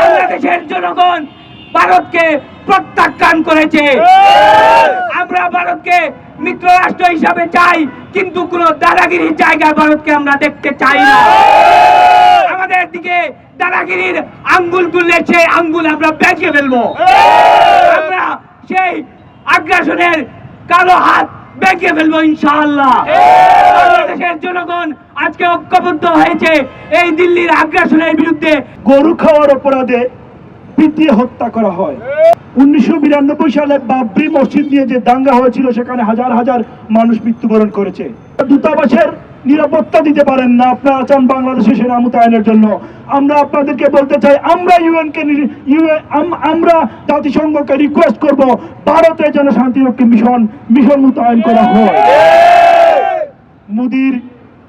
বাংলাদেশের জনগণ ভারতকে প্রত্যাখ্যান করেছে। আমরা ভারতকে মিত্র রাষ্ট্র হিসাবে চাই, কিন্তু কোন দাদাগিরির জায়গায় ভারতকে আমরা দেখতে চাই না। আমাদের দিকে দাদাগিরির আঙ্গুল তুললে সেই আঙ্গুল আমরা বেঁকে ফেলবো। আমরা সেই আগ্রাসনের কালো হাত বেঁকে ফেলবো ইনশাআল্লাহ। বাংলাদেশের জনগণ আজকে ঐক্যবদ্ধ হয়েছে এই দিল্লির আগ্রাসনের বিরুদ্ধে। গরু খাওয়ার অপরাধে পিটিয়ে হত্যা করা হয়। 1992 সালে বাবরি মসজিদ নিয়ে যে দাঙ্গা হয়েছিল, সেখানে হাজার হাজার মানুষ মৃত্যুবরণ করেছে। দূতাবাসের নিরাপত্তা দিতে পারেন না, আপনারা চান বাংলাদেশে সেনা মোতায়েনের জন্য। আমরা আপনাদেরকে বলতে চাই, আমরা আমরা জাতিসংঘকে রিকোয়েস্ট করব ভারতে যেন শান্তিরক্ষী মিশন মোতায়েন করা হয়। মোদির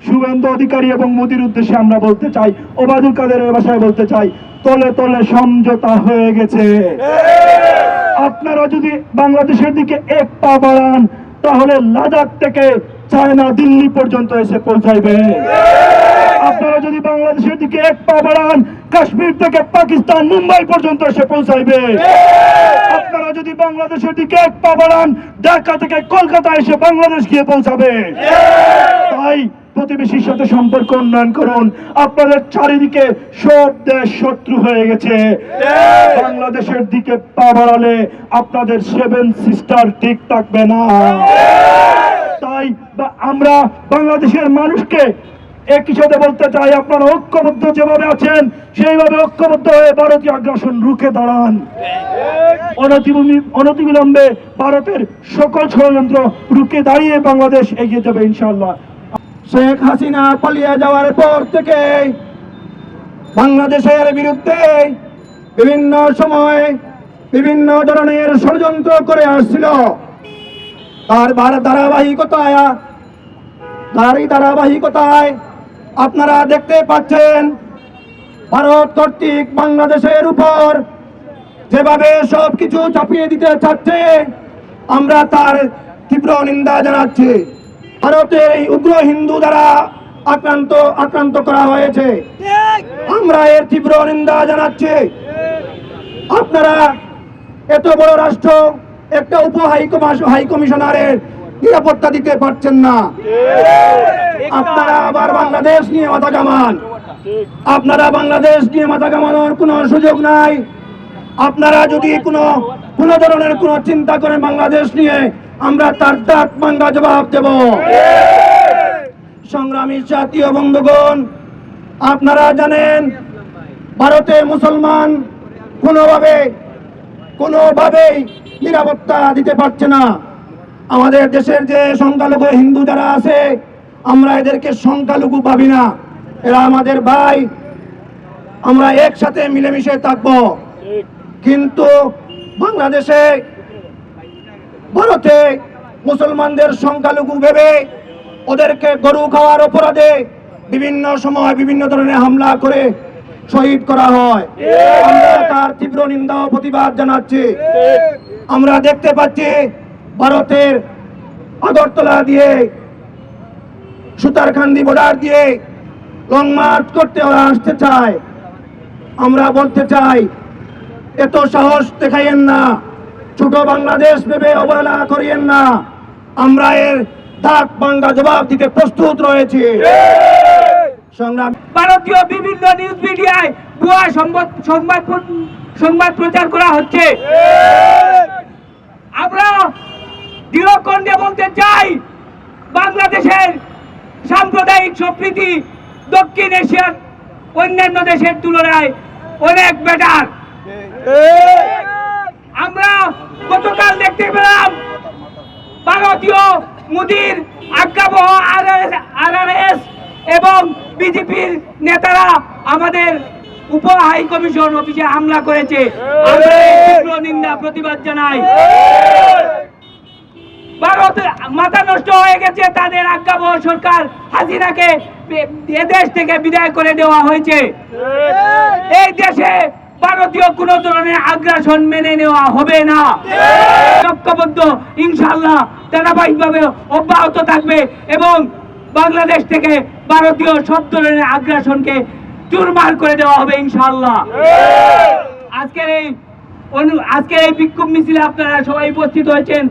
শুভেন্দু অধিকারী এবং মোদির উদ্দেশ্যে আমরা বলতে চাই, ওবায়দুল কাদেরের ভাষায় বলতে চাই, তলে তলে সমঝোতা হয়ে গেছে। আপনারা যদি বাংলাদেশের দিকে এক পা বাড়ান, তাহলে লাদাখ থেকে চায়না দিল্লি পর্যন্ত এসে পৌঁছাইবে। আপনারা যদি বাংলাদেশের দিকে এক পা বাড়ান, কাশ্মীর থেকে পাকিস্তান মুম্বাই পর্যন্ত এসে পৌঁছাইবে। আপনারা যদি বাংলাদেশের দিকে এক পা বাড়ান, ঢাকা থেকে কলকাতা এসে বাংলাদেশ গিয়ে পৌঁছাবে। তাই প্রতিবেশীর সাথে সম্পর্ক উন্নয়ন করুন। আপনাদের চারিদিকে সব দেশ শত্রু হয়ে গেছে। বাংলাদেশের দিকে পা বাড়ালে আপনাদের 7 সিস্টার ঠিক থাকবে না। তাই আমরা বাংলাদেশের মানুষকে একই সাথে বলতে চাই, আপনারা ঐক্যবদ্ধ যেভাবে আছেন সেইভাবে ঐক্যবদ্ধ হয়ে ভারতীয় আগ্রাসন রুখে দাঁড়ান। অনতিবিলম্বে ভারতের সকল ষড়যন্ত্র রুখে দাঁড়িয়ে বাংলাদেশ এগিয়ে যাবে ইনশাআল্লাহ। শেখ হাসিনা পালিয়ে যাওয়ার পর থেকে বাংলাদেশের বিরুদ্ধে বিভিন্ন সময় বিভিন্ন ধরনের ষড়যন্ত্র করে আসছিল। তার ধারাবাহিকতায় আপনারা দেখতে পাচ্ছেন, ভারত কর্তৃক বাংলাদেশের উপর যেভাবে সবকিছু চাপিয়ে দিতে চাচ্ছে, আমরা তার তীব্র নিন্দা জানাচ্ছি। ভারতের এই উগ্র হিন্দু দ্বারা আক্রান্ত করা হয়েছে, আমরা এর তীব্র নিন্দা জানাচ্ছি। আপনারা এত বড় রাষ্ট্র একটা উপ হাইকমিশনারের নিরাপত্তা দিতে পারছেন না। আপনারা আবার বাংলাদেশ নিয়ে মাথা ঘামান। আপনারা বাংলাদেশ নিয়ে মাথা ঘামানোর কোনো সুযোগ নাই। আপনারা যদি কোনো ধরনের কোনো চিন্তা করেন বাংলাদেশ নিয়ে, আমরা তার দাঁত ভাঙা জবাব দেব। সংগ্রামী জাতীয় বন্ধুগণ, আপনারা জানেন ভারতে মুসলমান কোনোভাবেই নিরাপত্তা দিতে পারছে না। আমাদের দেশের যে সংখ্যালঘু হিন্দু যারা আছে, আমরা এদেরকে সংখ্যালঘু ভাবি না, এরা আমাদের ভাই, আমরা একসাথে মিলেমিশে থাকবো। কিন্তু বাংলাদেশে ভারতে মুসলমানদের সংখ্যালঘু ভেবে ওদেরকে গরু খাওয়ার অপরাধে বিভিন্ন সময় বিভিন্ন ধরনের হামলা করে শহীদ করা হয়। আমরা তার তীব্র নিন্দা ও প্রতিবাদ জানাচ্ছি। আমরা দেখতে পাচ্ছি ভারতের আগরতলা দিয়ে সুতারকান্দি বর্ডার দিয়ে লং মার্চ করতে ওরা আসতে চায়। আমরা বলতে চাই, এত সাহস দেখাইয়েন না, ছোট বাংলাদেশ ভেবে অবহেলা করিয়েন না। আমরা এর দাঁত ভাঙা জবাব দিতে প্রস্তুত রয়েছি। ভারতীয় বিভিন্ন নিউজ মিডিয়ায় ভুয়া সংবাদ প্রচার করা হচ্ছে। আমরা দৃঢ় কণ্ঠে বলতে চাই, বাংলাদেশের সাম্প্রদায়িক সম্প্রীতি দক্ষিণ এশিয়ার অন্যান্য দেশের তুলনায় অনেক বেটার। আমরা গতকাল দেখতে পেলাম ভারতীয় মোদির আজ্ঞাবহ আরএসএস এবং বিজেপির নেতারা আমাদের উপ হাই কমিশন অফিসে হামলা করেছে। আমরা তীব্র নিন্দা প্রতিবাদ জানাই। ভারত মাথা নষ্ট হয়ে গেছে, তাদের আজ্ঞাবহ সরকার হাসিনাকে এদেশ থেকে বিদায় করে দেওয়া হয়েছে। এই দেশে ভারতীয় কোন ধরনের আগ্রাসন মেনে নেওয়া হবে না। ঐক্যবদ্ধ ইনশাআল্লাহ ধারাবাহিকভাবে অব্যাহত থাকবে এবং বাংলাদেশ থেকে ভারতীয় সব ধরনের আগ্রাসনকে চুরমার করে দেওয়া হবে ইনশাআল্লাহ। আজকের এই বিক্ষোভ মিছিলে আপনারা সবাই উপস্থিত হয়েছেন।